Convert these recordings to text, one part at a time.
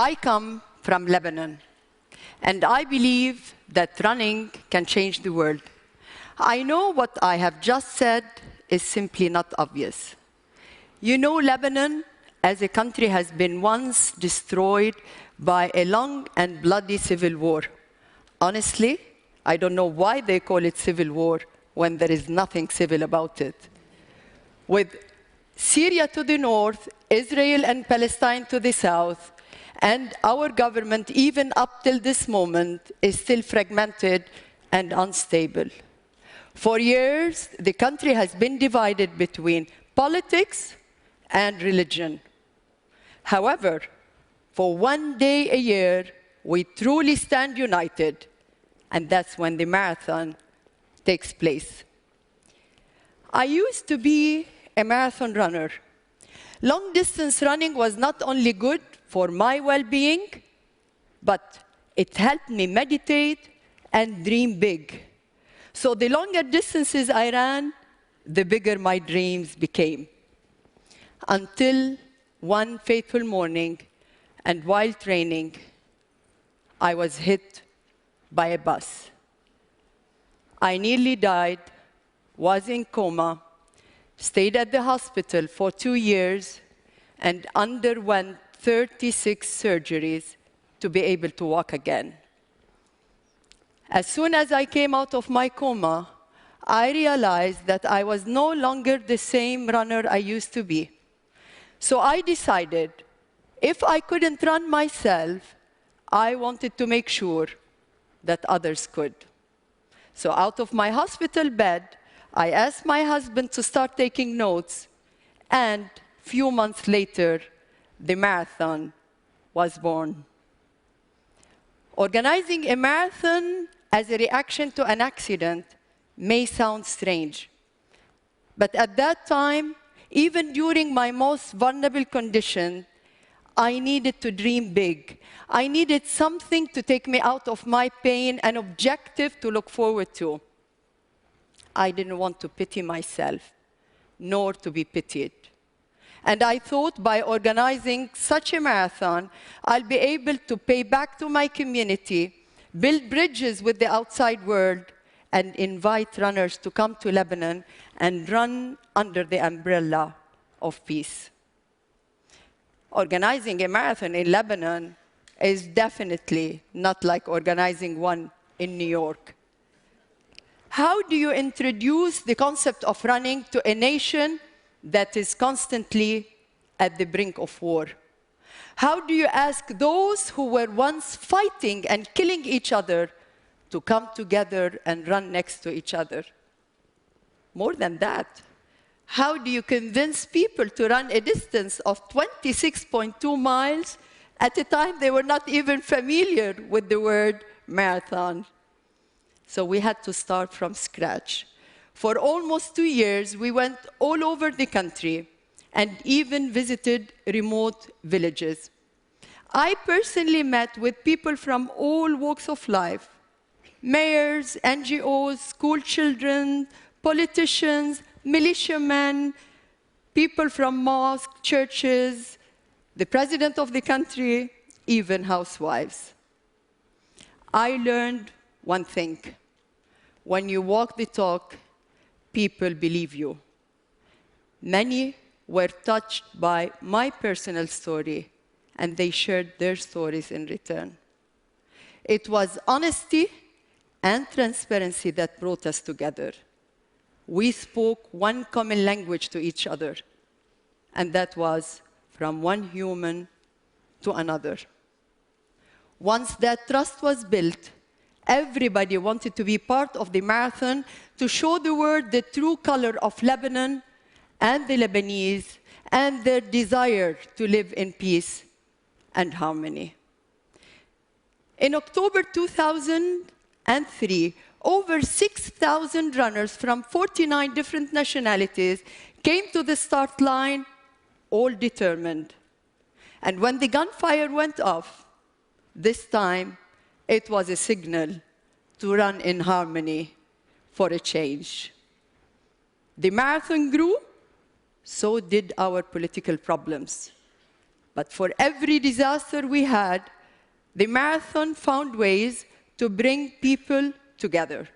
I come from Lebanon, and I believe that running can change the world. I know what I have just said is simply not obvious. You know, Lebanon, as a country, has been once destroyed by a long and bloody civil war. Honestly, I don't know why they call it civil war when there is nothing civil about it. With Syria to the north, Israel and Palestine to the south, and our government, even up till this moment, is still fragmented and unstable. For years, the country has been divided between politics and religion. However, for one day a year, we truly stand united, and that's when the marathon takes place. I used to be a marathon runner. Long-distance running was not only good for my well-being, but it helped me meditate and dream big. So the longer distances I ran, the bigger my dreams became. Until one fateful morning, and while training, I was hit by a bus. I nearly died, was in coma, stayed at the hospital for 2 years, and underwent 36 surgeries to be able to walk again. As soon as I came out of my coma, I realized that I was no longer the same runner I used to be. So I decided, if I couldn't run myself, I wanted to make sure that others could. So out of my hospital bed, I asked my husband to start taking notes, and a few months later, the marathon was born. Organizing a marathon as a reaction to an accident may sound strange. But at that time, even during my most vulnerable condition, I needed to dream big. I needed something to take me out of my pain, an objective to look forward to. I didn't want to pity myself, nor to be pitied. And I thought by organizing such a marathon, I'll be able to pay back to my community, build bridges with the outside world, and invite runners to come to Lebanon and run under the umbrella of peace. Organizing a marathon in Lebanon is definitely not like organizing one in New York. How do you introduce the concept of running to a nation that is constantly at the brink of war? How do you ask those who were once fighting and killing each other to come together and run next to each other? More than that, how do you convince people to run a distance of 26.2 miles at a time they were not even familiar with the word marathon? So we had to start from scratch. For almost 2 years, we went all over the country and even visited remote villages. I personally met with people from all walks of life: mayors, NGOs, school children, politicians, militiamen, people from mosques, churches, the president of the country, even housewives. I learned one thing: when you walk the talk, people believe you. Many were touched by my personal story, and they shared their stories in return. It was honesty and transparency that brought us together. We spoke one common language to each other, and that was from one human to another. Once that trust was built, everybody wanted to be part of the marathon to show the world the true color of Lebanon and the Lebanese and their desire to live in peace and harmony. In October 2003, over 6,000 runners from 49 different nationalities came to the start line, all determined. And when the gunfire went off, this time it was a signal to run in harmony for a change. The marathon grew, so did our political problems. But for every disaster we had, the marathon found ways to bring people together.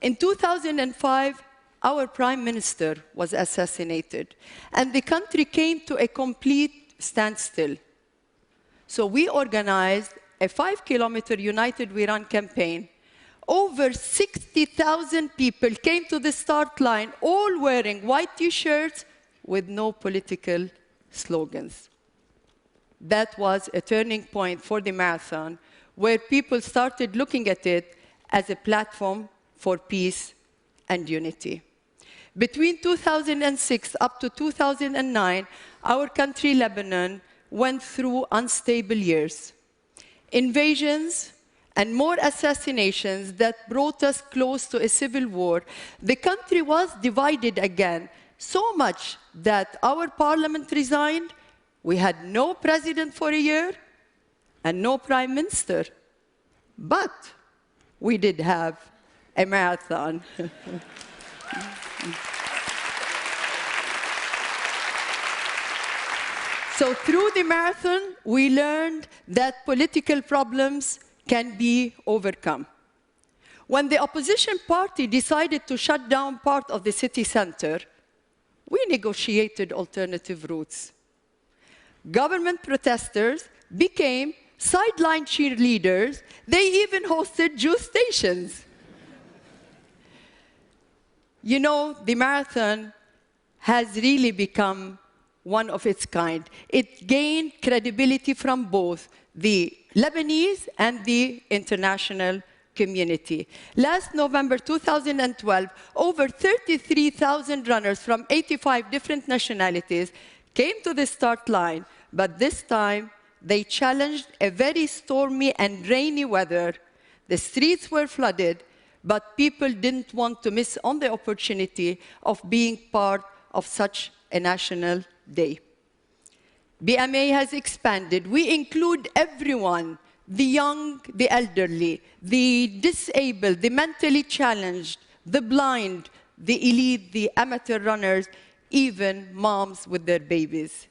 In 2005, our prime minister was assassinated, and the country came to a complete standstill. So we organized a 5-kilometer United We Run campaign. Over 60,000 people came to the start line, all wearing white T-shirts with no political slogans. That was a turning point for the marathon, where people started looking at it as a platform for peace and unity. Between 2006 up to 2009, our country, Lebanon, went through unstable years. Invasions and more assassinations that brought us close to a civil war. The country was divided again, so much that our parliament resigned. We had no president for a year and no prime minister. But we did have a marathon. So through the marathon, we learned that political problems can be overcome. When the opposition party decided to shut down part of the city center, we negotiated alternative routes. Government protesters became sideline cheerleaders. They even hosted juice stations. You know, the marathon has really become one of its kind. It gained credibility from both the Lebanese and the international community. Last November 2012, over 33,000 runners from 85 different nationalities came to the start line, but this time they challenged a very stormy and rainy weather. The streets were flooded, but people didn't want to miss on the opportunity of being part of such a national day. BMA has expanded. We include everyone, the young, the elderly, the disabled, the mentally challenged, the blind, the elite, the amateur runners, even moms with their babies.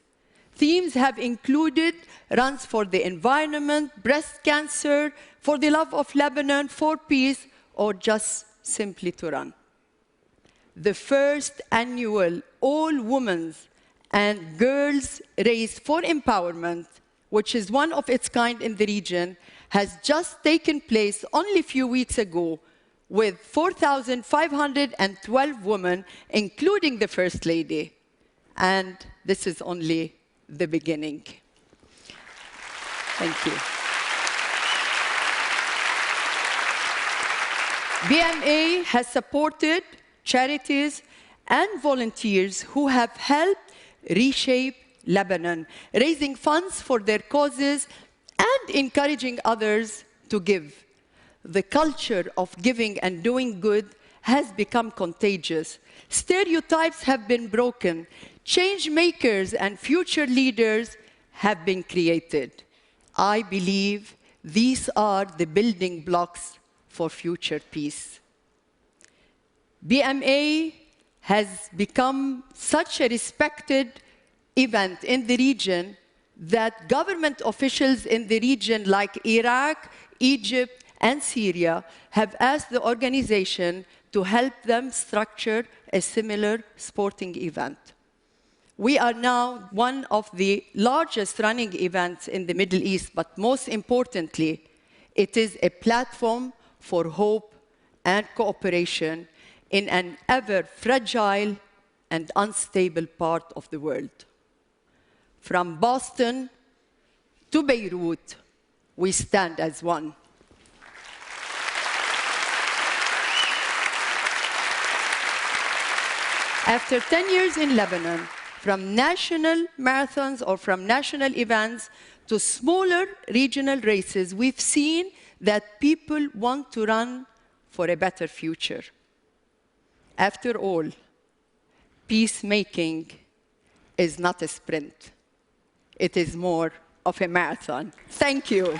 Themes have included runs for the environment, breast cancer, for the love of Lebanon, for peace, or just simply to run. The first annual all-women's and girls' race for empowerment, which is one of its kind in the region, has just taken place only a few weeks ago with 4,512 women, including the First Lady. And this is only the beginning. Thank you. BMA has supported charities and volunteers who have helped reshape Lebanon, raising funds for their causes and encouraging others to give. The culture of giving and doing good has become contagious. Stereotypes have been broken. Change makers and future leaders have been created. I believe these are the building blocks for future peace. BMA has become such a respected event in the region that government officials in the region like Iraq, Egypt, and Syria have asked the organization to help them structure a similar sporting event. We are now one of the largest running events in the Middle East, but most importantly, it is a platform for hope and cooperation in an ever fragile and unstable part of the world. From Boston to Beirut, we stand as one. After 10 years in Lebanon, from national marathons or from national events to smaller regional races, we've seen that people want to run for a better future. After all, peacemaking is not a sprint. It is more of a marathon. Thank you.